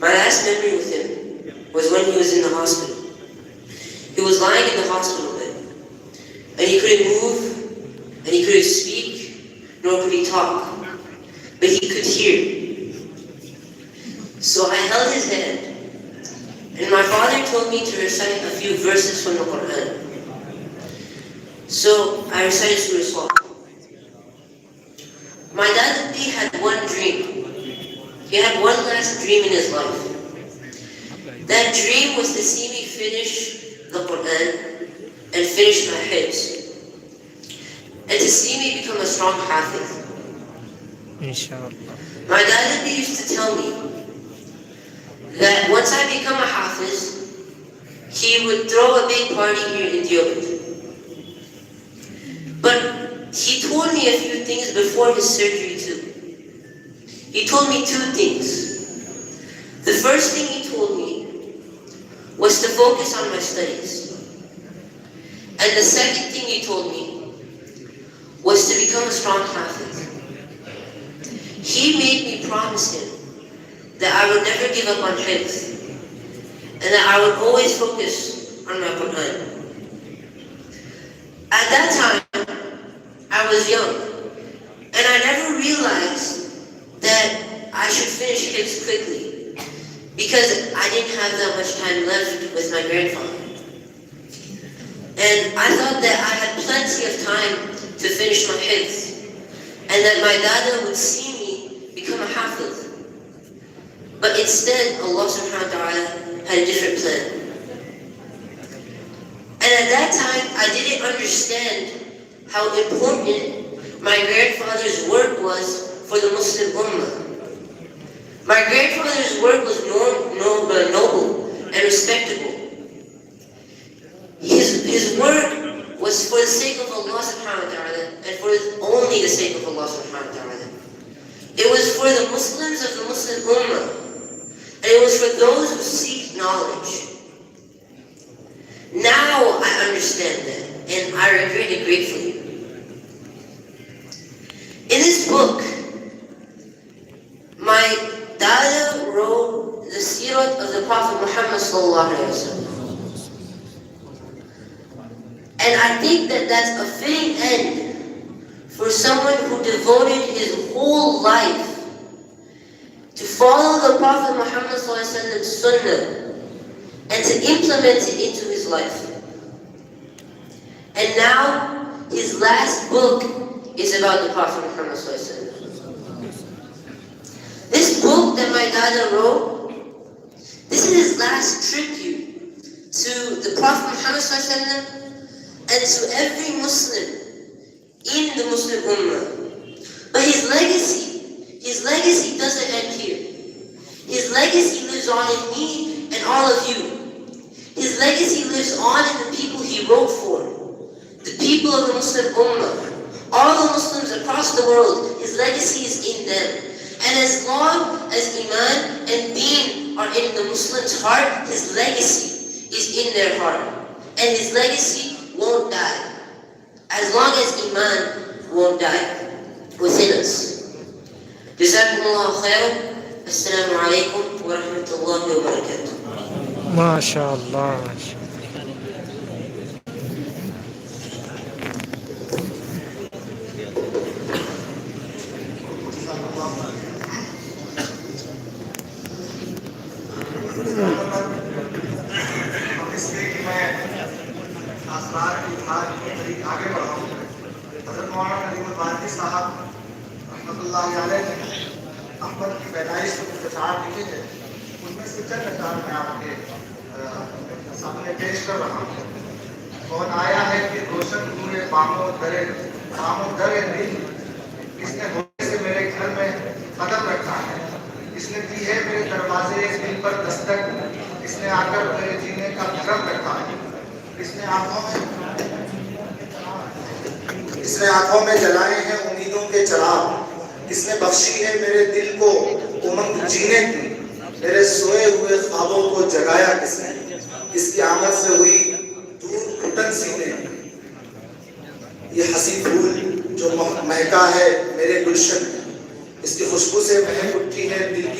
My last memory with him was when he was in the hospital. He was lying in the hospital bed, and he couldn't move, and he couldn't speak, nor could he talk, but he could hear. So I held his hand, and my father told me to recite a few verses from the Quran. So I recited Surah Sahab. My dad had one dream. He had one last dream in his life. That dream was to see me finish the Quran and finish my hifz, and to see me become a strong hafiz. Inshallah. My dad used to tell me that once I become a hafiz, he would throw a big party here in Deoband. But he told me a few things before his surgery too. He told me two things. The first thing he told me was to focus on my studies. And the second thing he told me was to become a strong hafiz. He made me promise him that I would never give up on hifz, and that I would always focus on my Quran. At that time, I was young, and I never realized that I should finish hifz quickly, because I didn't have that much time left with my grandfather. And I thought that I had plenty of time to finish my hifz, and that my dada would see me become a hafiz. But instead, Allah subhanahu wa ta'ala had a different plan. And at that time, I didn't understand how important my grandfather's work was for the Muslim Ummah. My grandfather's work was noble and respectable. His work was for the sake of Allah subhanahu wa ta'ala, and for only the sake of Allah subhanahu wa ta'ala. It was for the Muslims of the Muslim Ummah, and it was for those who seek knowledge. Now I understand that, and I regret it gratefully. In this book, my dada wrote the sirat of the Prophet Muhammad sallallahu alaihi wasallam. And I think that that's a fitting end for someone who devoted his whole life to follow the Prophet Muhammad ﷺ's sunnah and to implement it into his life. And now, his last book is about the Prophet Muhammad ﷺ. This book that my dada wrote, this is his last tribute to the Prophet Muhammad ﷺ and to every Muslim in the Muslim Ummah. But his legacy doesn't end here. His legacy lives on in me and all of you. His legacy lives on in the people he wrote for, the people of the Muslim Ummah, all the Muslims across the world. His legacy is in them. And as long as Iman and Deen are in the Muslim's heart, his legacy is in their heart. And his legacy won't die, as long as Iman won't die within us. Jazakumullahu khairan. Assalamu alaikum wa rahmatullahi wa barakatuh. MashaAllah. आगे बढ़ाऊं। हज़रत मौलाना नदीम साहब रहमतुल्लाह अलैह अहमद की पैदाइश के कुछ अशार लिखे हैं, उनमें से चंद अशार मैं आपके सामने पेश कर रहा हूँ। कौन आया है कि रोशन हुए बामो दरे दिल, इसने होने से मेरे घर में कदम रखा है, इसने दी है मेरे दरवाजे दिल पर दस्तक, इसने आकर मेरे जीने का भरम रखा है, इसने आंखों में जलाए हैं उम्मीदों के चिराग, इसने बख्शी है मेरे दिल को उमंग जीने की, मेरे सोए हुए ख्वाबों को जगाया किसने, इसकी आमद से हुई दूर घुटन सीने, ये हसी फूल जो महका है मेरे गुलशन, इसकी खुशबू से महक उठी है दिल की